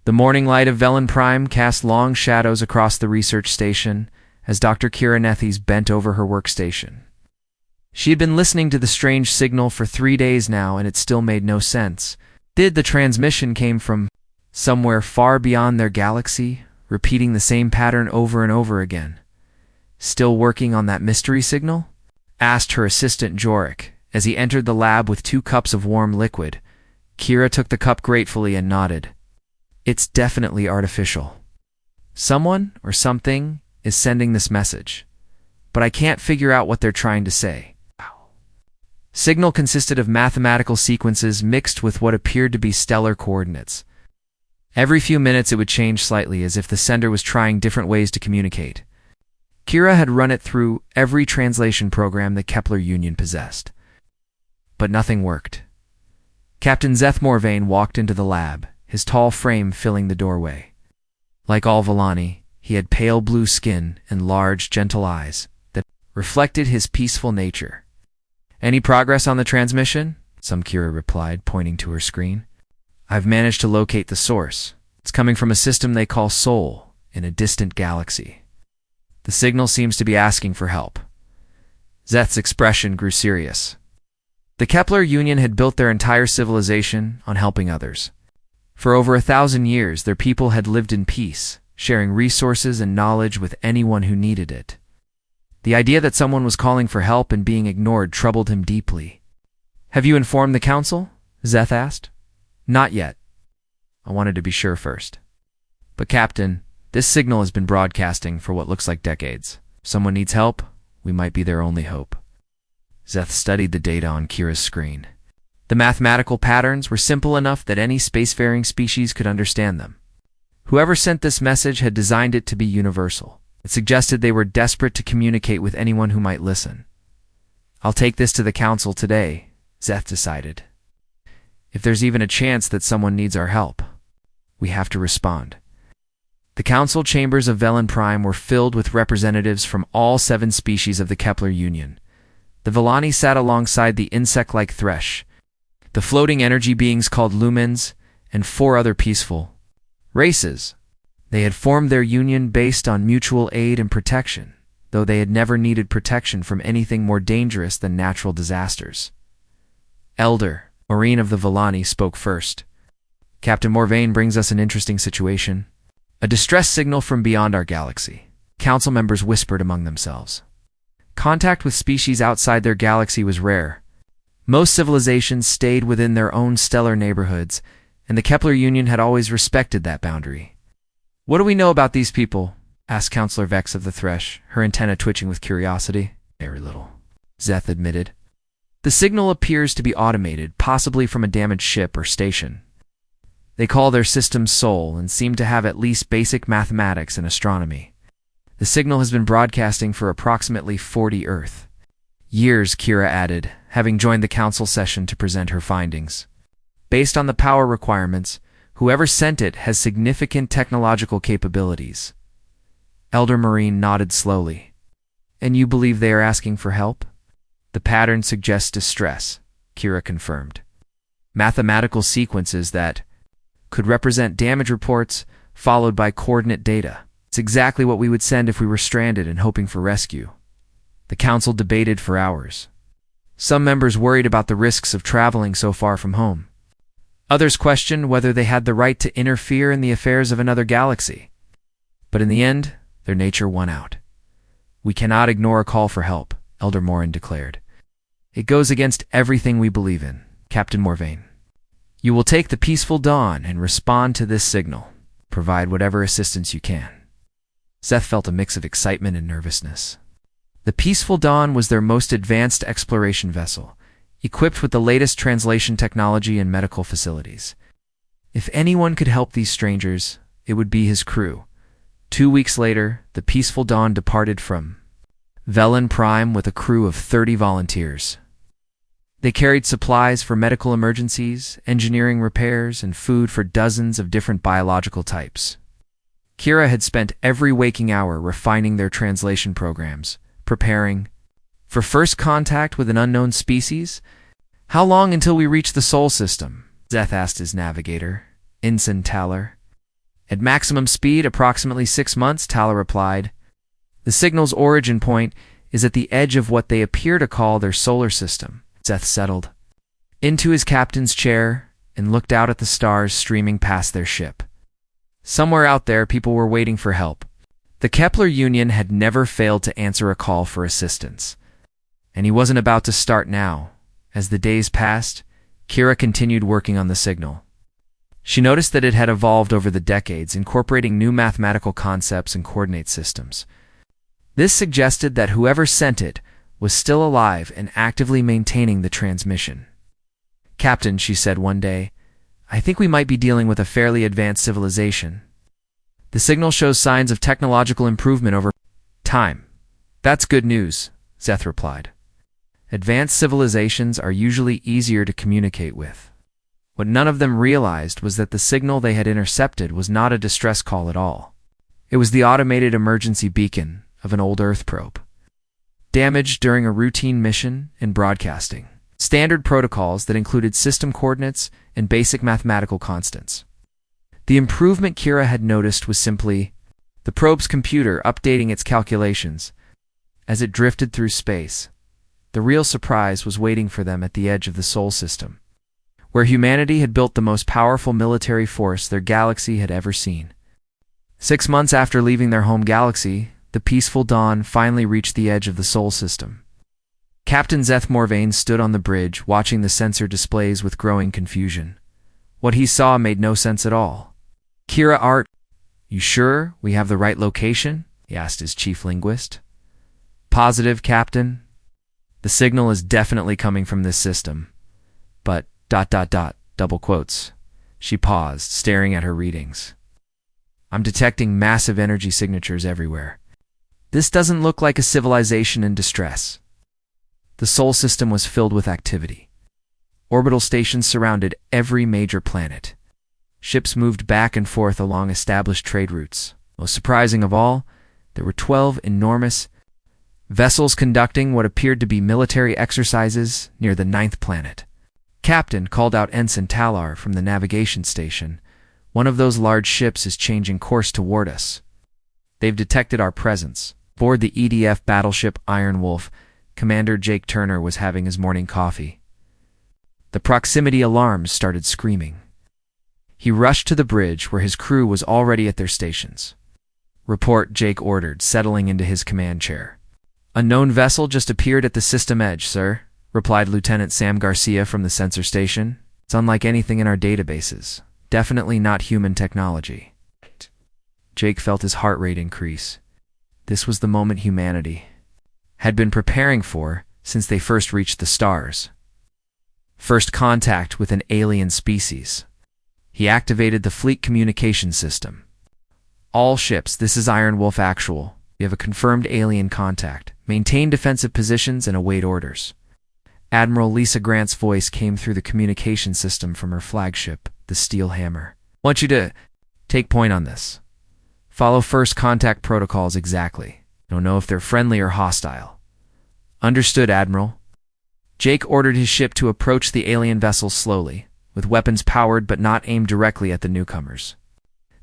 The morning light of Velen Prime cast long shadows across the research station as Dr. Kira Nethys bent over her workstation. She had been listening to the strange signal for 3 days now, and it still made no sense. Did the transmission came from somewhere far beyond their galaxy, repeating the same pattern over and over again? Still working on that mystery signal? Asked her assistant Jorik as he entered the lab with 2 cups of warm liquid. Kira took the cup gratefully and nodded. It's definitely artificial. Someone or something is sending this message, but I can't figure out what they're trying to say. Signal consisted of mathematical sequences mixed with what appeared to be stellar coordinates. Every few minutes it would change slightly, as if the sender was trying different ways to communicate. Kira had run it through every translation program the Kepler Union possessed, but nothing worked. Captain Zeth Morvain walked into the lab, his tall frame filling the doorway. Like all Vellani, he had pale blue skin and large, gentle eyes that reflected his peaceful nature. Any progress on the transmission? Some Kira replied, pointing to her screen. I've managed to locate the source. It's coming from a system they call Sol in a distant galaxy. The signal seems to be asking for help. Zeth's expression grew serious. The Kepler Union had built their entire civilization on helping others. For over 1,000 years, their people had lived in peace, sharing resources and knowledge with anyone who needed it. The idea that someone was calling for help and being ignored troubled him deeply. Have you informed the council? Zeth asked. Not yet. I wanted to be sure first. But Captain, this signal has been broadcasting for what looks like decades. If someone needs help, we might be their only hope. Zeth studied the data on Kira's screen. The mathematical patterns were simple enough that any spacefaring species could understand them. Whoever sent this message had designed it to be universal. It suggested they were desperate to communicate with anyone who might listen. I'll take this to the council today, Zeth decided. If there's even a chance that someone needs our help, we have to respond. The council chambers of Velen Prime were filled with representatives from all 7 species of the Kepler Union. The Vellani sat alongside the insect-like Thresh, the floating energy beings called Lumens, and 4 other peaceful races. They had formed their union based on mutual aid and protection, though they had never needed protection from anything more dangerous than natural disasters. Elder Maureen of the Vellani spoke first. Captain Morvain brings us an interesting situation. A distress signal from beyond our galaxy. Council members whispered among themselves. Contact with species outside their galaxy was rare. Most civilizations stayed within their own stellar neighborhoods, and the Kepler Union had always respected that boundary. What do we know about these people? Asked Counselor Vex of the Thresh, her antenna twitching with curiosity. Very little, Zeth admitted. The signal appears to be automated, possibly from a damaged ship or station. They call their system Sol and seem to have at least basic mathematics and astronomy. The signal has been broadcasting for approximately 40 Earth years, Kira added, having joined the council session to present her findings. Based on the power requirements, whoever sent it has significant technological capabilities. Elder Marine nodded slowly. And you believe they are asking for help? The pattern suggests distress, Kira confirmed. Mathematical sequences that could represent damage reports followed by coordinate data. It's exactly what we would send if we were stranded and hoping for rescue. The council debated for hours. Some members worried about the risks of traveling so far from home. Others questioned whether they had the right to interfere in the affairs of another galaxy. But in the end, their nature won out. We cannot ignore a call for help, Elder Morin declared. It goes against everything we believe in, Captain Morvain. You will take the peaceful dawn and respond to this signal. Provide whatever assistance you can. Zeth felt a mix of excitement and nervousness. The Peaceful Dawn was their most advanced exploration vessel, equipped with the latest translation technology and medical facilities. If anyone could help these strangers, it would be his crew. 2 weeks later, the Peaceful Dawn departed from Velen Prime with a crew of 30 volunteers. They carried supplies for medical emergencies, engineering repairs, and food for dozens of different biological types. Kira had spent every waking hour refining their translation programs, preparing for first contact with an unknown species. How long until we reach the Sol system? Zeth asked his navigator, Ensign Taller. At maximum speed, approximately 6 months, Tala replied. The signal's origin point is at the edge of what they appear to call their solar system. Seth settled into his captain's chair and looked out at the stars streaming past their ship. Somewhere out there, people were waiting for help. The Kepler Union had never failed to answer a call for assistance. And he wasn't about to start now. As the days passed, Kira continued working on the signal. She noticed that it had evolved over the decades, incorporating new mathematical concepts and coordinate systems. This suggested that whoever sent it was still alive and actively maintaining the transmission. Captain, she said one day, I think we might be dealing with a fairly advanced civilization. The signal shows signs of technological improvement over time. That's good news, Seth replied. Advanced civilizations are usually easier to communicate with. What none of them realized was that the signal they had intercepted was not a distress call at all. It was the automated emergency beacon of an old Earth probe, damaged during a routine mission in broadcasting. Standard protocols that included system coordinates and basic mathematical constants. The improvement Kira had noticed was simply the probe's computer updating its calculations as it drifted through space. The real surprise was waiting for them at the edge of the Sol system, where humanity had built the most powerful military force their galaxy had ever seen. 6 months after leaving their home galaxy, the peaceful dawn finally reached the edge of the Sol system. Captain Zeth Morvain stood on the bridge, watching the sensor displays with growing confusion. What he saw made no sense at all. Kira Art, you sure we have the right location? He asked his chief linguist. Positive, Captain. The signal is definitely coming from this system. But ... double quotes. She paused, staring at her readings. I'm detecting massive energy signatures everywhere. This doesn't look like a civilization in distress. The Sol system was filled with activity. Orbital stations surrounded every major planet. Ships moved back and forth along established trade routes. Most surprising of all, there were 12 enormous vessels conducting what appeared to be military exercises near the 9th planet. Captain, called out Ensign Talar from the navigation station, one of those large ships is changing course toward us. They've detected our presence. Aboard the EDF battleship Iron Wolf, Commander Jake Turner was having his morning coffee. The proximity alarms started screaming. He rushed to the bridge where his crew was already at their stations. Report, Jake ordered, settling into his command chair. Unknown vessel just appeared at the system edge, sir, replied Lieutenant Sam Garcia from the sensor station. It's unlike anything in our databases. Definitely not human technology. Jake felt his heart rate increase. This was the moment humanity had been preparing for since they first reached the stars. First contact with an alien species. He activated the fleet communication system. All ships, this is Iron Wolf Actual. We have a confirmed alien contact. Maintain defensive positions and await orders. Admiral Lisa Grant's voice came through the communication system from her flagship, the Steel Hammer. I want you to take point on this. Follow first contact protocols exactly. Don't know if they're friendly or hostile. Understood, Admiral. Jake ordered his ship to approach the alien vessel slowly, with weapons powered but not aimed directly at the newcomers.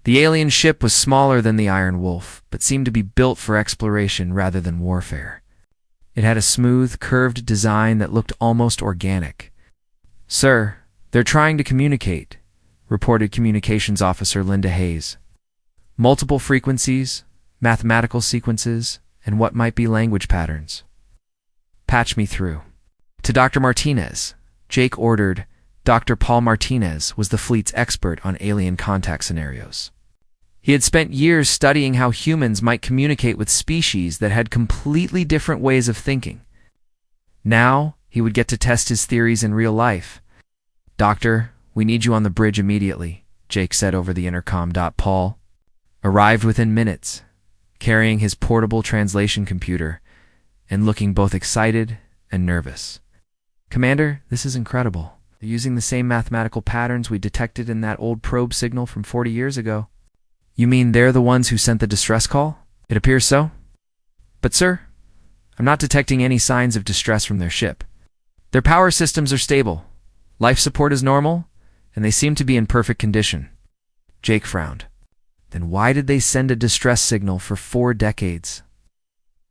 The alien ship was smaller than the Iron Wolf, but seemed to be built for exploration rather than warfare. It had a smooth, curved design that looked almost organic. Sir, they're trying to communicate, reported Communications Officer Linda Hayes. Multiple frequencies, mathematical sequences, and what might be language patterns. Patch me through. To Dr. Martinez, Jake ordered. Dr. Paul Martinez was the fleet's expert on alien contact scenarios. He had spent years studying how humans might communicate with species that had completely different ways of thinking. Now, he would get to test his theories in real life. Doctor, we need you on the bridge immediately, Jake said over the intercom. Paul arrived within minutes, carrying his portable translation computer and looking both excited and nervous. Commander, this is incredible. They're using the same mathematical patterns we detected in that old probe signal from 40 years ago. You mean they're the ones who sent the distress call? It appears so. But sir, I'm not detecting any signs of distress from their ship. Their power systems are stable, life support is normal, and they seem to be in perfect condition. Jake frowned. Then why did they send a distress signal for 4 decades?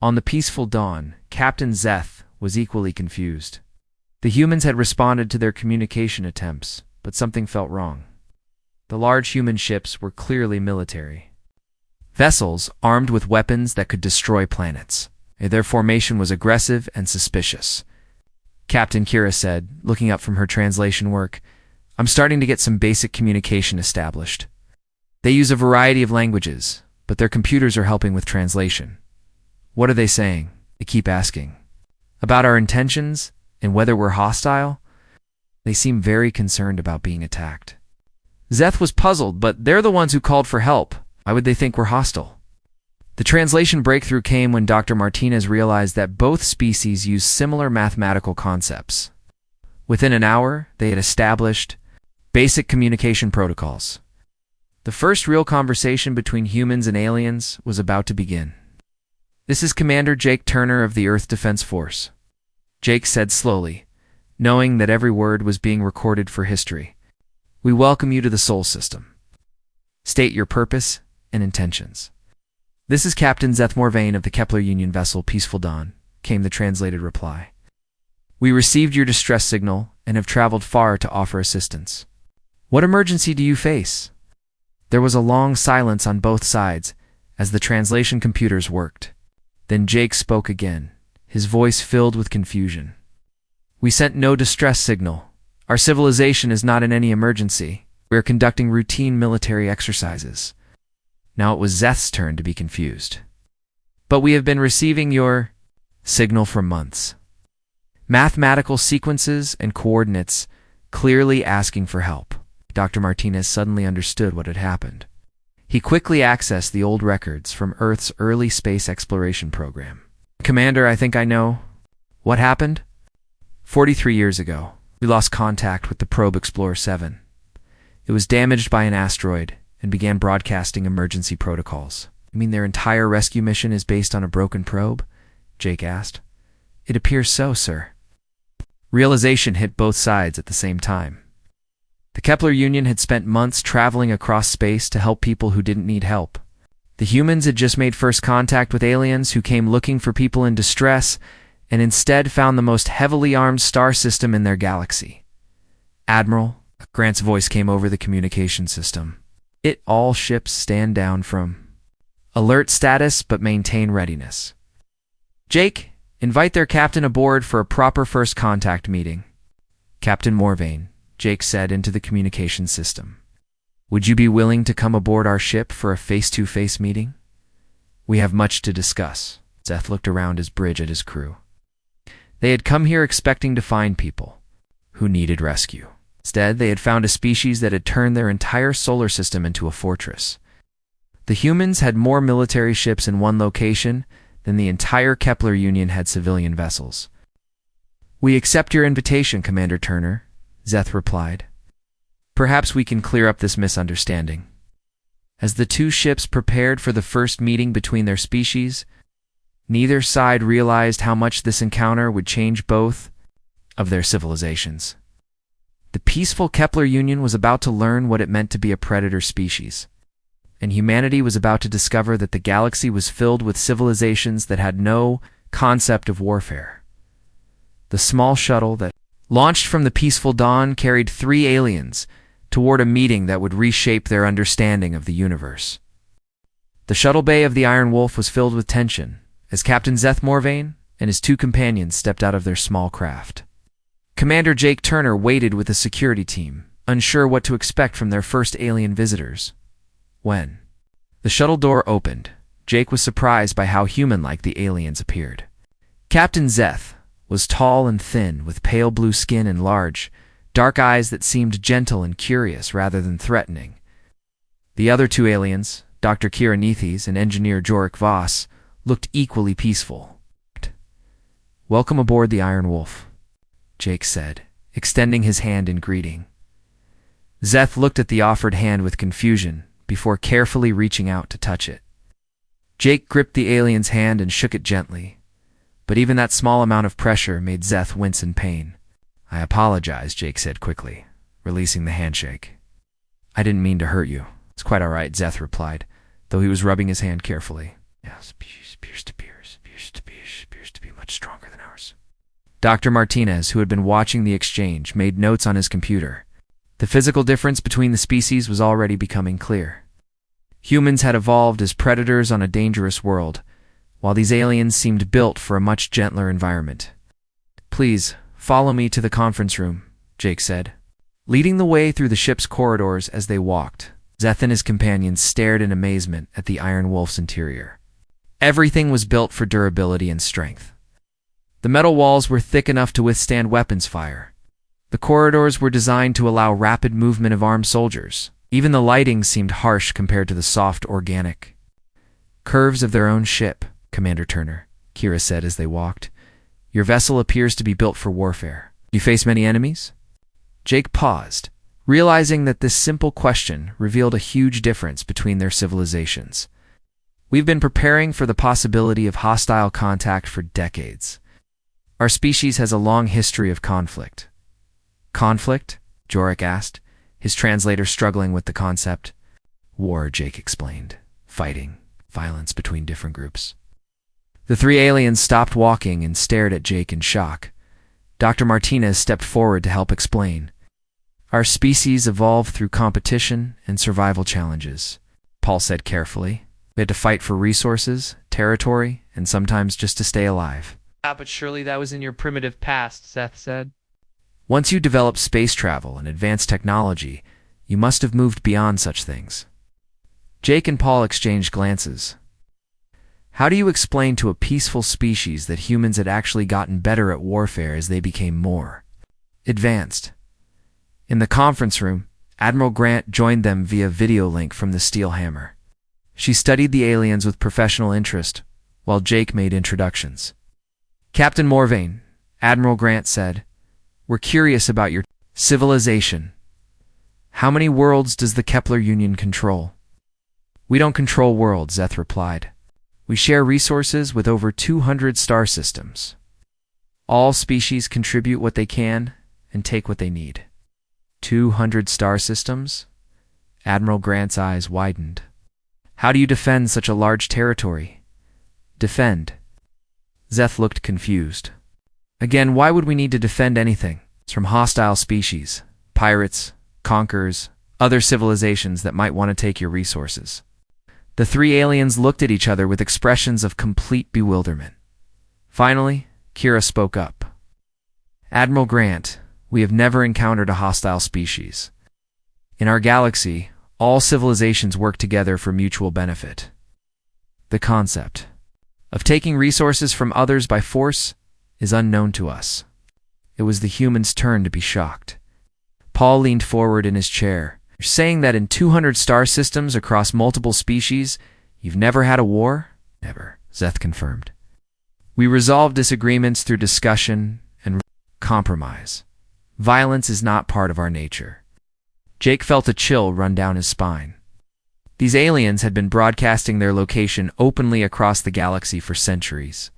On the peaceful dawn, Captain Zeth was equally confused. The humans had responded to their communication attempts, but something felt wrong. The large human ships were clearly military. Vessels armed with weapons that could destroy planets. Their formation was aggressive and suspicious. Captain Kira said, looking up from her translation work, "I'm starting to get some basic communication established. They use a variety of languages, but their computers are helping with translation. What are they saying?" They keep asking. "About our intentions and whether we're hostile?" They seem very concerned about being attacked. Zeth was puzzled, but they're the ones who called for help. Why would they think we're hostile? The translation breakthrough came when Dr. Martinez realized that both species use similar mathematical concepts. Within an hour, they had established basic communication protocols. The first real conversation between humans and aliens was about to begin. "This is Commander Jake Turner of the Earth Defense Force," Jake said slowly, knowing that every word was being recorded for history. "We welcome you to the Sol System. State your purpose and intentions." "This is Captain Zeth Morvain of the Kepler Union vessel Peaceful Dawn," came the translated reply. "We received your distress signal and have traveled far to offer assistance. What emergency do you face?" There was a long silence on both sides as the translation computers worked. Then Jake spoke again, his voice filled with confusion. "We sent no distress signal. Our civilization is not in any emergency. We are conducting routine military exercises." Now it was Zeth's turn to be confused. "But we have been receiving your signal for months. Mathematical sequences and coordinates clearly asking for help." Dr. Martinez suddenly understood what had happened. He quickly accessed the old records from Earth's early space exploration program. "Commander, I think I know. What happened?" 43 years ago, we lost contact with the probe Explorer 7. It was damaged by an asteroid and began broadcasting emergency protocols. "You mean their entire rescue mission is based on a broken probe?" Jake asked. "It appears so, sir." Realization hit both sides at the same time. The Kepler Union had spent months traveling across space to help people who didn't need help. The humans had just made first contact with aliens who came looking for people in distress and instead found the most heavily armed star system in their galaxy. "Admiral," Grant's voice came over the communication system. "All ships stand down from alert status but maintain readiness. Jake, invite their captain aboard for a proper first contact meeting." "Captain Morvain," Jake said into the communication system. "Would you be willing to come aboard our ship for a face-to-face meeting? We have much to discuss." Zeth looked around his bridge at his crew. They had come here expecting to find people who needed rescue. Instead, they had found a species that had turned their entire solar system into a fortress. The humans had more military ships in one location than the entire Kepler Union had civilian vessels. "We accept your invitation, Commander Turner," Zeth replied. "Perhaps we can clear up this misunderstanding." As the two ships prepared for the first meeting between their species, neither side realized how much this encounter would change both of their civilizations. The peaceful Kepler Union was about to learn what it meant to be a predator species, and humanity was about to discover that the galaxy was filled with civilizations that had no concept of warfare. The small shuttle that launched from the peaceful dawn carried 3 aliens toward a meeting that would reshape their understanding of the universe. The shuttle bay of the Iron Wolf was filled with tension as Captain Zeth Morvain and his 2 companions stepped out of their small craft. Commander Jake Turner waited with the security team, unsure what to expect from their first alien visitors. When the shuttle door opened, Jake was surprised by how human-like the aliens appeared. Captain Zeth was tall and thin, with pale blue skin and large, dark eyes that seemed gentle and curious rather than threatening. The other 2 aliens, Dr. Kira Nethes and Engineer Jorik Voss, looked equally peaceful. "Welcome aboard the Iron Wolf," Jake said, extending his hand in greeting. Zeth looked at the offered hand with confusion before carefully reaching out to touch it. Jake gripped the alien's hand and shook it gently, but even that small amount of pressure made Zeth wince in pain. "I apologize," Jake said quickly, releasing the handshake. "I didn't mean to hurt you." It's quite all right, Zeth replied, though he was rubbing his hand carefully. Yes, appears to be much stronger than ours. Dr. Martinez, who had been watching the exchange, made notes on his computer. The physical difference between the species was already becoming clear. Humans had evolved as predators on a dangerous world, while these aliens seemed built for a much gentler environment. Please, follow me to the conference room, Jake said. Leading the way through the ship's corridors as they walked, Zeth and his companions stared in amazement at the Iron Wolf's interior. Everything was built for durability and strength. The metal walls were thick enough to withstand weapons fire. The corridors were designed to allow rapid movement of armed soldiers. Even the lighting seemed harsh compared to the soft, organic curves of their own ship, Commander Turner, Kira said as they walked. Your vessel appears to be built for warfare. Do you face many enemies? Jake paused, realizing that this simple question revealed a huge difference between their civilizations. We've been preparing for the possibility of hostile contact for decades. Our species has a long history of conflict. Conflict? Jorik asked, his translator struggling with the concept. War, Jake explained. Fighting, violence between different groups. The three aliens stopped walking and stared at Jake in shock. Dr. Martinez stepped forward to help explain. Our species evolved through competition and survival challenges, Paul said carefully. We had to fight for resources, territory, and sometimes just to stay alive. But surely that was in your primitive past, Seth said. Once you develop space travel and advanced technology, you must have moved beyond such things. Jake and Paul exchanged glances. How do you explain to a peaceful species that humans had actually gotten better at warfare as they became more advanced? In the conference room, Admiral Grant joined them via video link from the Steel Hammer. She studied the aliens with professional interest, while Jake made introductions. Captain Morvain, Admiral Grant said, we're curious about your civilization. How many worlds does the Kepler Union control? We don't control worlds, Zeth replied. We share resources with over 200 star systems. All species contribute what they can and take what they need. 200 star systems? Admiral Grant's eyes widened. How do you defend such a large territory? Defend. Zeth looked confused. Again, why would we need to defend anything? It's from hostile species, pirates, conquerors, other civilizations that might want to take your resources. The three aliens looked at each other with expressions of complete bewilderment. Finally, Kira spoke up. Admiral Grant, we have never encountered a hostile species. In our galaxy, all civilizations work together for mutual benefit. The concept of taking resources from others by force is unknown to us. It was the humans' turn to be shocked. Paul leaned forward in his chair. You're saying that in 200 star systems across multiple species, you've never had a war? Never, Zeth confirmed. We resolve disagreements through discussion and compromise. Violence is not part of our nature. Jake felt a chill run down his spine. These aliens had been broadcasting their location openly across the galaxy for centuries.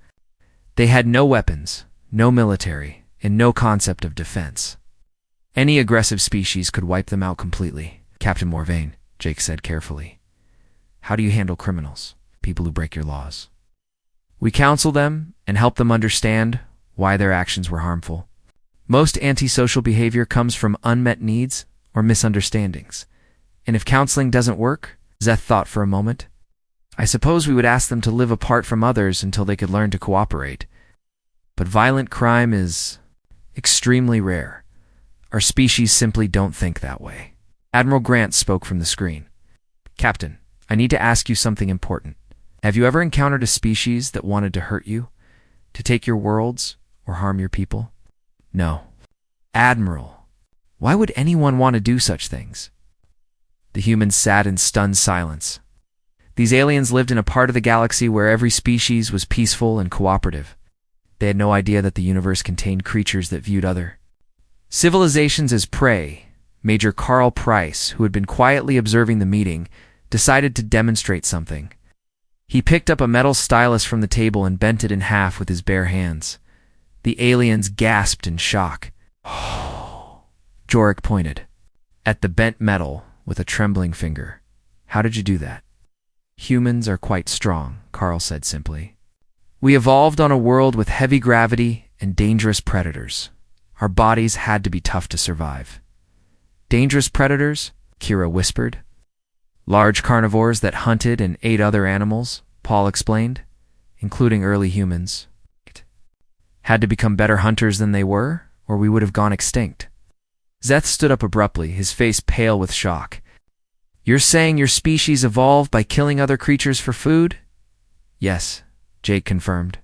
They had no weapons, no military, and no concept of defense. Any aggressive species could wipe them out completely. Captain Morvain, Jake said carefully. How do you handle criminals, people who break your laws? We counsel them and help them understand why their actions were harmful. Most antisocial behavior comes from unmet needs or misunderstandings. And if counseling doesn't work, Zeth thought for a moment, I suppose we would ask them to live apart from others until they could learn to cooperate. But violent crime is extremely rare. Our species simply don't think that way. Admiral Grant spoke from the screen. Captain, I need to ask you something important. Have you ever encountered a species that wanted to hurt you, to take your worlds, or harm your people? No. Admiral, why would anyone want to do such things? The humans sat in stunned silence. These aliens lived in a part of the galaxy where every species was peaceful and cooperative. They had no idea that the universe contained creatures that viewed other civilizations as prey. Major Carl Price, who had been quietly observing the meeting, decided to demonstrate something. He picked up a metal stylus from the table and bent it in half with his bare hands. The aliens gasped in shock. Jorik pointed at the bent metal with a trembling finger. How did you do that? Humans are quite strong, Carl said simply. We evolved on a world with heavy gravity and dangerous predators. Our bodies had to be tough to survive. Dangerous predators? Kira whispered. Large carnivores that hunted and ate other animals, Paul explained, including early humans. Had to become better hunters than they were, or we would have gone extinct. Zeth stood up abruptly, his face pale with shock. You're saying your species evolved by killing other creatures for food? Yes, Jake confirmed.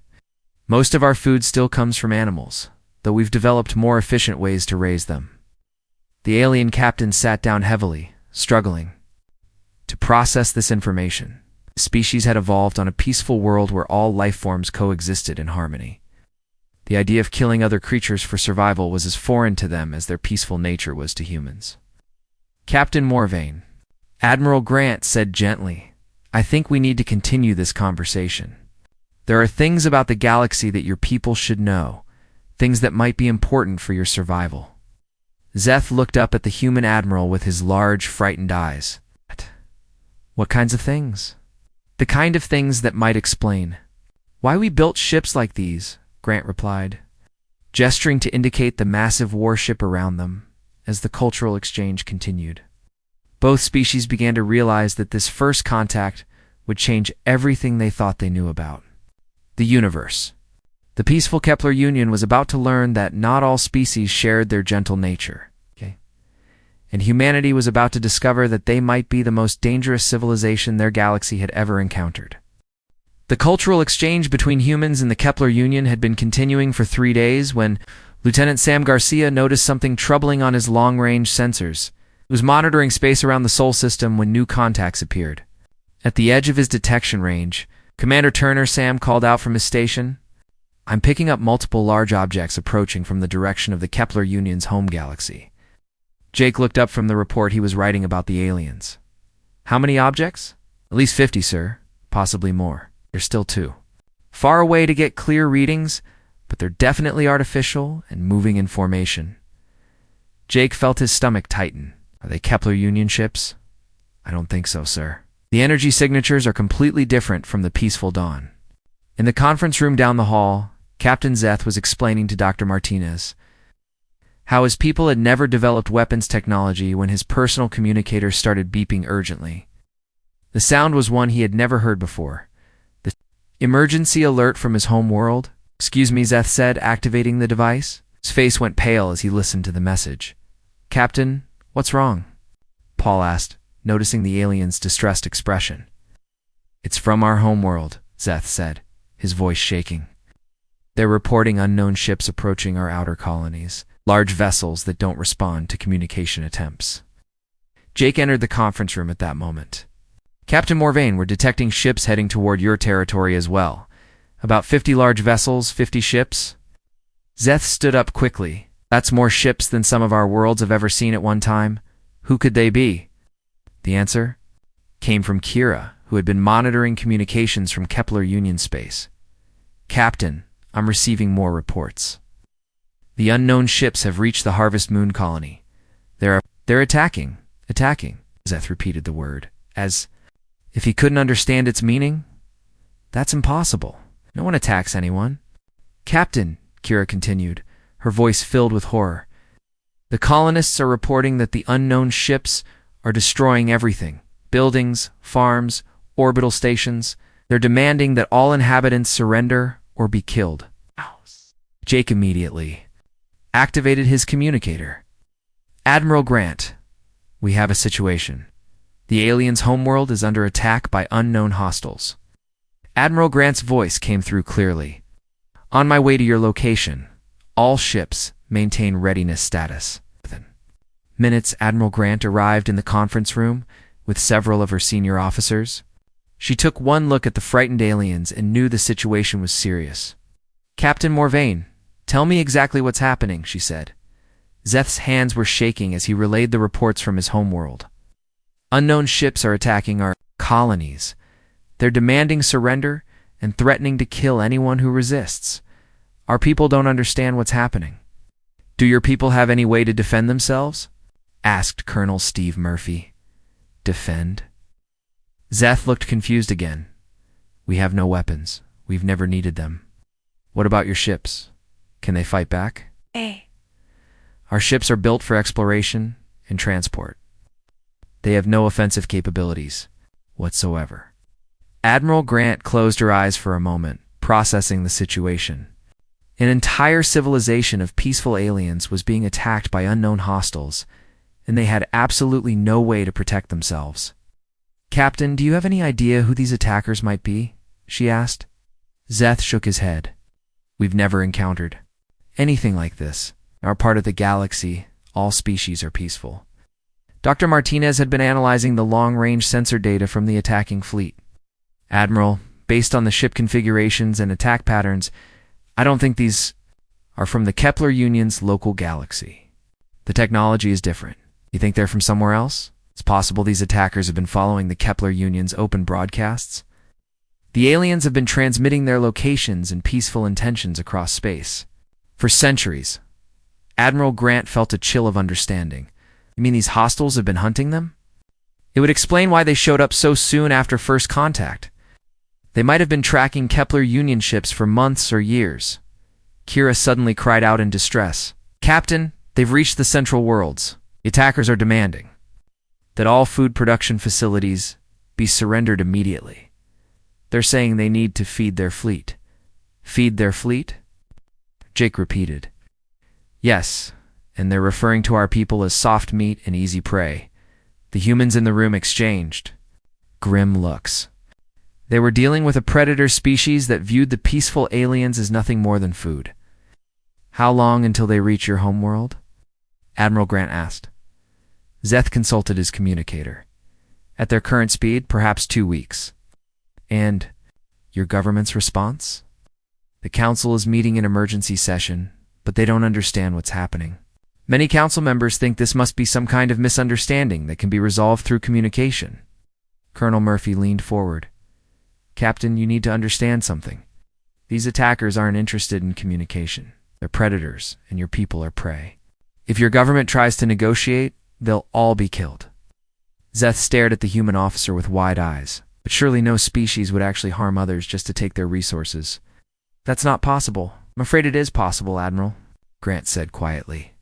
Most of our food still comes from animals, though we've developed more efficient ways to raise them. The alien captain sat down heavily, struggling to process this information. The species had evolved on a peaceful world where all life forms coexisted in harmony. The idea of killing other creatures for survival was as foreign to them as their peaceful nature was to humans. Captain Morvain, Admiral Grant said gently, I think we need to continue this conversation. There are things about the galaxy that your people should know, things that might be important for your survival. Zeth looked up at the human admiral with his large, frightened eyes. What kinds of things? The kind of things that might explain why we built ships like these, Grant replied, gesturing to indicate the massive warship around them as the cultural exchange continued. Both species began to realize that this first contact would change everything they thought they knew about the universe. The peaceful Kepler Union was about to learn that not all species shared their gentle nature. And humanity was about to discover that they might be the most dangerous civilization their galaxy had ever encountered. The cultural exchange between humans and the Kepler Union had been continuing for 3 days when Lieutenant Sam Garcia noticed something troubling on his long-range sensors. He was monitoring space around the Sol system when new contacts appeared. At the edge of his detection range, Commander Turner Sam called out from his station, I'm picking up multiple large objects approaching from the direction of the Kepler Union's home galaxy. Jake looked up from the report he was writing about the aliens. How many objects? At least 50, sir. Possibly more. There's still 2. Far away to get clear readings, but they're definitely artificial and moving in formation. Jake felt his stomach tighten. Are they Kepler Union ships? I don't think so, sir. The energy signatures are completely different from the peaceful dawn. In the conference room down the hall, Captain Zeth was explaining to Dr. Martinez how his people had never developed weapons technology when his personal communicator started beeping urgently. The sound was one he had never heard before. The emergency alert from his home world? Excuse me, Zeth said, activating the device. His face went pale as he listened to the message. Captain, what's wrong? Paul asked, noticing the alien's distressed expression. It's from our home world, Zeth said, his voice shaking. They're reporting unknown ships approaching our outer colonies. Large vessels that don't respond to communication attempts. Jake entered the conference room at that moment. Captain Morvain, we're detecting ships heading toward your territory as well. About 50 large vessels, 50 ships. Zeth stood up quickly. That's more ships than some of our worlds have ever seen at one time. Who could they be? The answer came from Kira, who had been monitoring communications from Kepler Union space. Captain, I'm receiving more reports. The unknown ships have reached the Harvest Moon colony. They're attacking. Zeth repeated the word, as if he couldn't understand its meaning. That's impossible. No one attacks anyone. Captain, Kira continued, her voice filled with horror. The colonists are reporting that the unknown ships are destroying everything. Buildings, farms, orbital stations. They're demanding that all inhabitants surrender or be killed. Jake immediately activated his communicator. Admiral Grant, we have a situation. The aliens' homeworld is under attack by unknown hostiles. Admiral Grant's voice came through clearly. On my way to your location. All ships maintain readiness status. Within minutes, Admiral Grant arrived in the conference room with several of her senior officers. She took one look at the frightened aliens and knew the situation was serious. Captain Morvain, tell me exactly what's happening, she said. Zeth's hands were shaking as he relayed the reports from his homeworld. Unknown ships are attacking our colonies. They're demanding surrender and threatening to kill anyone who resists. Our people don't understand what's happening. Do your people have any way to defend themselves? Asked Colonel Steve Murphy. Defend? Zeth looked confused again. We have no weapons. We've never needed them. What about your ships? Can they fight back? Our ships are built for exploration and transport. They have no offensive capabilities whatsoever. Admiral Grant closed her eyes for a moment, processing the situation. An entire civilization of peaceful aliens was being attacked by unknown hostiles, and they had absolutely no way to protect themselves. Captain, do you have any idea who these attackers might be? She asked. Zeth shook his head. We've never encountered anything like this. In our part of the galaxy, all species are peaceful. Dr. Martinez had been analyzing the long-range sensor data from the attacking fleet. Admiral, based on the ship configurations and attack patterns, I don't think these are from the Kepler Union's local galaxy. The technology is different. You think they're from somewhere else? It's possible these attackers have been following the Kepler Union's open broadcasts. The aliens have been transmitting their locations and peaceful intentions across space for centuries. Admiral Grant felt a chill of understanding. You mean these hostiles have been hunting them? It would explain why they showed up so soon after first contact. They might have been tracking Kepler Union ships for months or years. Kira suddenly cried out in distress. Captain, they've reached the Central Worlds. The attackers are demanding that all food production facilities be surrendered immediately. They're saying they need to feed their fleet. Feed their fleet? Jake repeated. Yes, and they're referring to our people as soft meat and easy prey. The humans in the room exchanged grim looks. They were dealing with a predator species that viewed the peaceful aliens as nothing more than food. How long until they reach your homeworld? Admiral Grant asked. Zeth consulted his communicator. At their current speed, perhaps 2 weeks. And your government's response? The council is meeting in emergency session, but they don't understand what's happening. Many council members think this must be some kind of misunderstanding that can be resolved through communication. Colonel Murphy leaned forward. Captain, you need to understand something. These attackers aren't interested in communication. They're predators, and your people are prey. If your government tries to negotiate, they'll all be killed. Zeth stared at the human officer with wide eyes. But surely no species would actually harm others just to take their resources. That's not possible. I'm afraid it is possible, Admiral, Grant said quietly.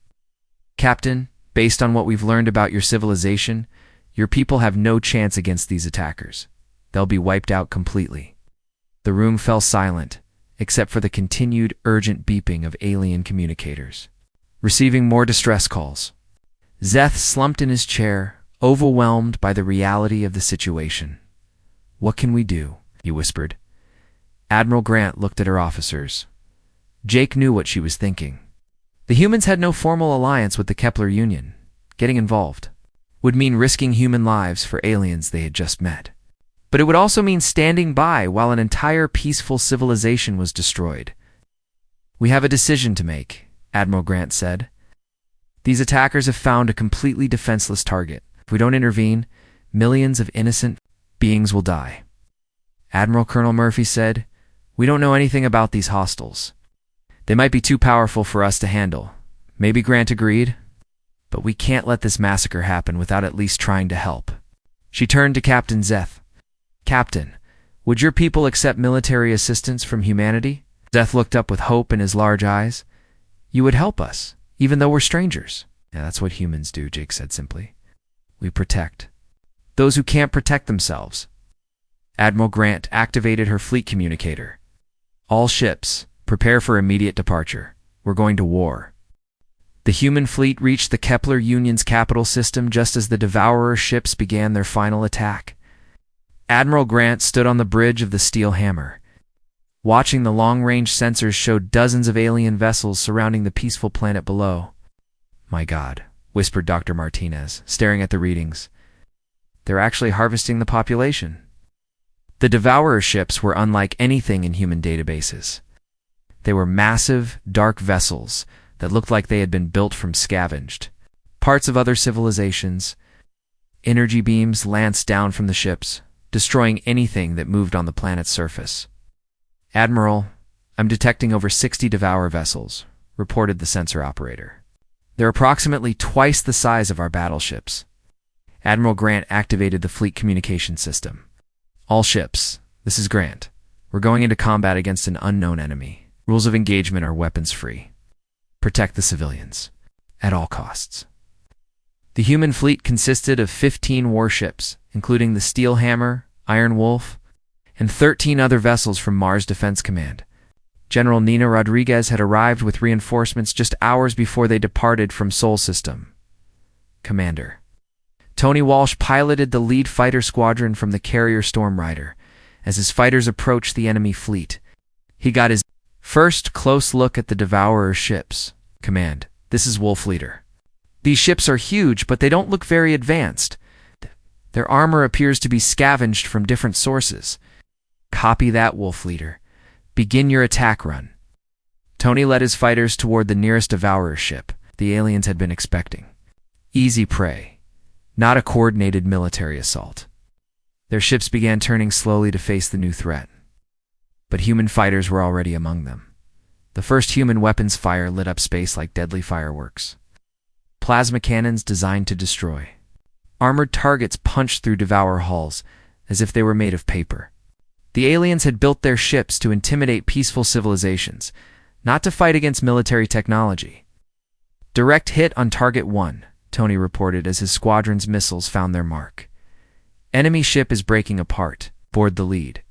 Captain, based on what we've learned about your civilization, your people have no chance against these attackers. They'll be wiped out completely. The room fell silent, except for the continued urgent beeping of alien communicators. Receiving more distress calls. Zeth slumped in his chair, overwhelmed by the reality of the situation. What can we do? He whispered. Admiral Grant looked at her officers. Jake knew what she was thinking. The humans had no formal alliance with the Kepler Union. Getting involved would mean risking human lives for aliens they had just met. But it would also mean standing by while an entire peaceful civilization was destroyed. We have a decision to make, Admiral Grant said. These attackers have found a completely defenseless target. If we don't intervene, millions of innocent beings will die. Admiral Colonel Murphy said, We don't know anything about these hostiles. They might be too powerful for us to handle. Maybe Grant agreed, but we can't let this massacre happen without at least trying to help. She turned to Captain Zeth. Captain, would your people accept military assistance from humanity? Zeth looked up with hope in his large eyes. You would help us, even though we're strangers. Yeah, that's what humans do, Jake said simply. We protect those who can't protect themselves. Admiral Grant activated her fleet communicator. All ships, prepare for immediate departure. We're going to war. The human fleet reached the Kepler Union's capital system just as the Devourer ships began their final attack. Admiral Grant stood on the bridge of the Steel Hammer. Watching the long-range sensors showed dozens of alien vessels surrounding the peaceful planet below. My God, whispered Dr. Martinez, staring at the readings. They're actually harvesting the population. The Devourer ships were unlike anything in human databases. They were massive, dark vessels that looked like they had been built from scavenged parts of other civilizations. Energy beams lanced down from the ships, destroying anything that moved on the planet's surface. Admiral, I'm detecting over 60 Devourer vessels, reported the sensor operator. They're approximately twice the size of our battleships. Admiral Grant activated the fleet communication system. All ships, this is Grant. We're going into combat against an unknown enemy. Rules of engagement are weapons-free. Protect the civilians, at all costs. The human fleet consisted of 15 warships, including the Steel Hammer, Iron Wolf, and 13 other vessels from Mars Defense Command. General Nina Rodriguez had arrived with reinforcements just hours before they departed from Sol System. Commander. Tony Walsh piloted the lead fighter squadron from the carrier Storm Rider. As his fighters approached the enemy fleet, he got his first close look at the Devourer ships. Command, this is Wolf Leader. These ships are huge, but they don't look very advanced. Their armor appears to be scavenged from different sources. Copy that, Wolf Leader. Begin your attack run. Tony led his fighters toward the nearest Devourer ship the aliens had been expecting. Easy prey, not a coordinated military assault. Their ships began turning slowly to face the new threat. But human fighters were already among them. The first human weapons fire lit up space like deadly fireworks. Plasma cannons designed to destroy. Armored targets punched through Devourer hulls as if they were made of paper. The aliens had built their ships to intimidate peaceful civilizations, not to fight against military technology. Direct hit on Target 1, Tony reported as his squadron's missiles found their mark. Enemy ship is breaking apart. Board the lead.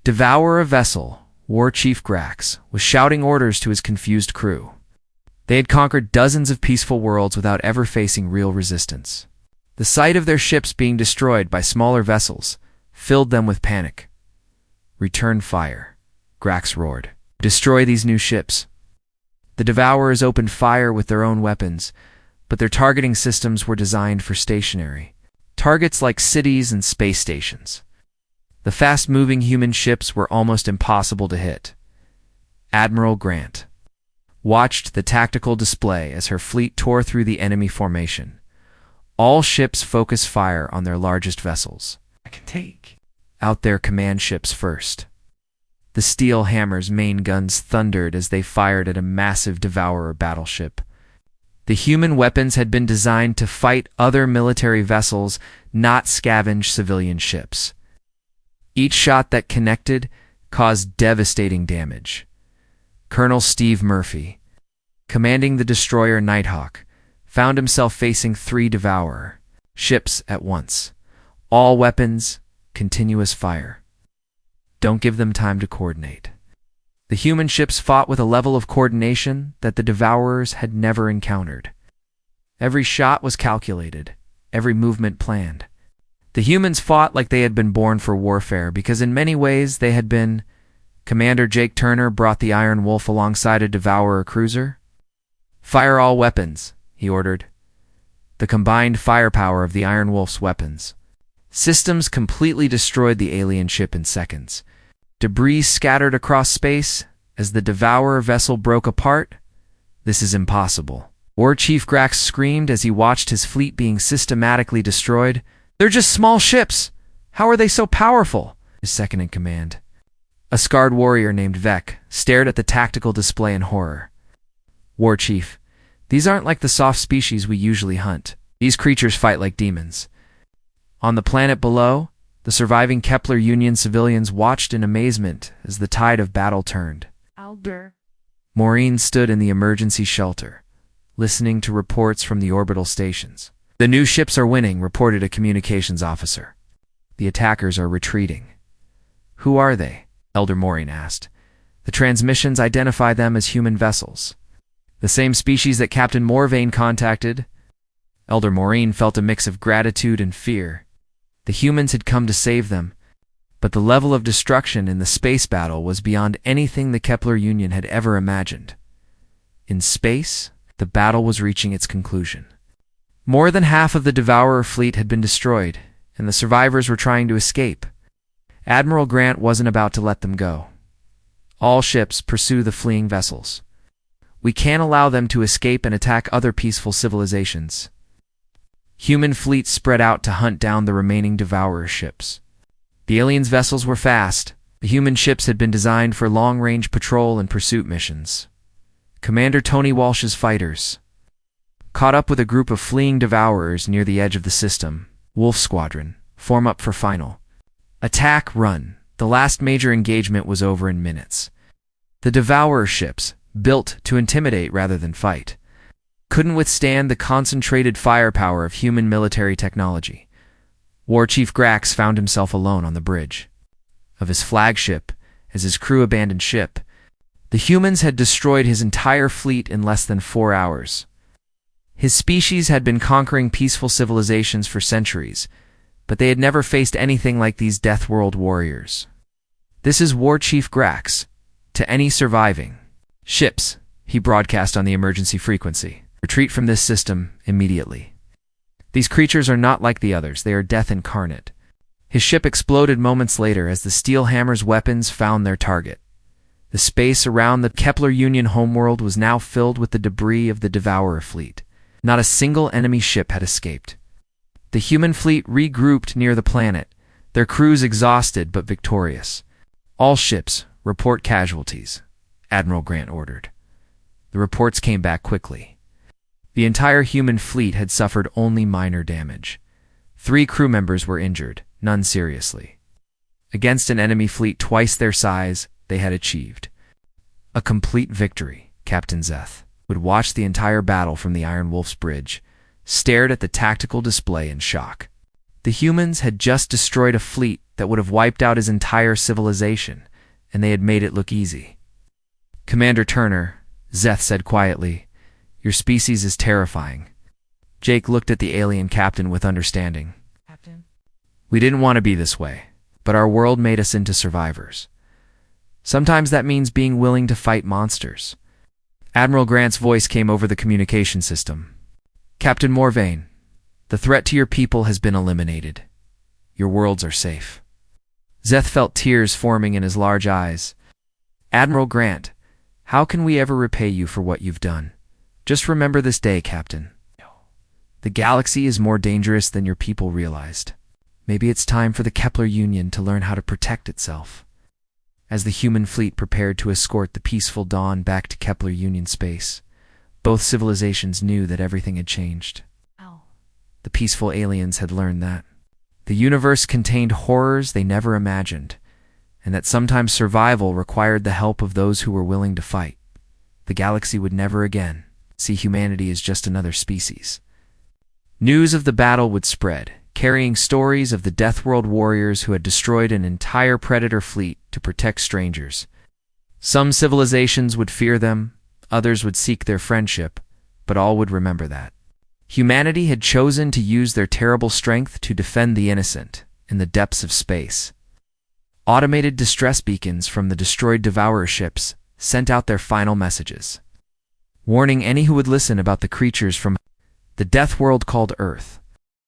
Devourer vessel, War Chief Grax, was shouting orders to his confused crew. They had conquered dozens of peaceful worlds without ever facing real resistance. The sight of their ships being destroyed by smaller vessels filled them with panic. Return fire, Grax roared. Destroy these new ships. The Devourers opened fire with their own weapons, but their targeting systems were designed for stationary targets like cities and space stations. The fast-moving human ships were almost impossible to hit. Admiral Grant watched the tactical display as her fleet tore through the enemy formation. All ships focus fire on their largest vessels. I can take out their command ships first. The Steel Hammer's main guns thundered as they fired at a massive Devourer battleship. The human weapons had been designed to fight other military vessels, not scavenge civilian ships. Each shot that connected caused devastating damage. Colonel Steve Murphy, commanding the destroyer Nighthawk, found himself facing 3 Devourer ships at once. All weapons, continuous fire. Don't give them time to coordinate. The human ships fought with a level of coordination that the Devourers had never encountered. Every shot was calculated, every movement planned. The humans fought like they had been born for warfare because in many ways they had been. Commander Jake Turner brought the Iron Wolf alongside a Devourer cruiser. Fire all weapons, he ordered. The combined firepower of the Iron Wolf's weapons. Systems completely destroyed the alien ship in seconds. Debris scattered across space as the Devourer vessel broke apart. This is impossible. War Chief Grax screamed as he watched his fleet being systematically destroyed. They're just small ships. How are they so powerful? His second in command, a scarred warrior named Vec, stared at the tactical display in horror. War Chief, these aren't like the soft species we usually hunt. These creatures fight like demons. On the planet below, the surviving Kepler Union civilians watched in amazement as the tide of battle turned. Alder. Maureen stood in the emergency shelter, listening to reports from the orbital stations. The new ships are winning, reported a communications officer. The attackers are retreating. Who are they? Elder Maureen asked. The transmissions identify them as human vessels. The same species that Captain Morvain contacted. Elder Maureen felt a mix of gratitude and fear. The humans had come to save them, but the level of destruction in the space battle was beyond anything the Kepler Union had ever imagined. In space, the battle was reaching its conclusion. More than half of the Devourer fleet had been destroyed, and the survivors were trying to escape. Admiral Grant wasn't about to let them go. All ships pursue the fleeing vessels. We can't allow them to escape and attack other peaceful civilizations. Human fleets spread out to hunt down the remaining Devourer ships. The aliens' vessels were fast. The human ships had been designed for long-range patrol and pursuit missions. Commander Tony Walsh's fighters caught up with a group of fleeing Devourers near the edge of the system. Wolf Squadron, form up for final. Attack, run. The last major engagement was over in minutes. The Devourer ships, built to intimidate rather than fight, couldn't withstand the concentrated firepower of human military technology. War Chief Grax found himself alone on the bridge of his flagship as his crew abandoned ship. The humans had destroyed his entire fleet in less than 4 hours. His species had been conquering peaceful civilizations for centuries, but they had never faced anything like these Deathworld warriors. This is War Chief Grax. To any surviving ships, he broadcast on the emergency frequency. Retreat from this system immediately. These creatures are not like the others. They are death incarnate. His ship exploded moments later as the Steel Hammer's weapons found their target. The space around the Kepler Union homeworld was now filled with the debris of the Devourer fleet. Not a single enemy ship had escaped. The human fleet regrouped near the planet, their crews exhausted but victorious. All ships, report casualties, Admiral Grant ordered. The reports came back quickly. The entire human fleet had suffered only minor damage. 3 crew members were injured, none seriously. Against an enemy fleet twice their size, they had achieved a complete victory. Captain Zeth would watch the entire battle from the Iron Wolf's bridge, stared at the tactical display in shock. The humans had just destroyed a fleet that would have wiped out his entire civilization, and they had made it look easy. Commander Turner, Zeth said quietly, your species is terrifying. Jake looked at the alien captain with understanding. Captain? We didn't want to be this way, but our world made us into survivors. Sometimes that means being willing to fight monsters. Admiral Grant's voice came over the communication system. Captain Morvain, the threat to your people has been eliminated. Your worlds are safe. Zeth felt tears forming in his large eyes. Admiral Grant, how can we ever repay you for what you've done? Just remember this day, Captain. The galaxy is more dangerous than your people realized. Maybe it's time for the Kepler Union to learn how to protect itself. As the human fleet prepared to escort the peaceful Dawn back to Kepler Union space, both civilizations knew that everything had changed. The peaceful aliens had learned that the universe contained horrors they never imagined, and that sometimes survival required the help of those who were willing to fight. The galaxy would never again see humanity as just another species. News of the battle would spread, carrying stories of the Deathworld warriors who had destroyed an entire predator fleet to protect strangers. Some civilizations would fear them, others would seek their friendship, but all would remember that humanity had chosen to use their terrible strength to defend the innocent in the depths of space. Automated distress beacons from the destroyed Devourer ships sent out their final messages, warning any who would listen about the creatures from the Deathworld called Earth.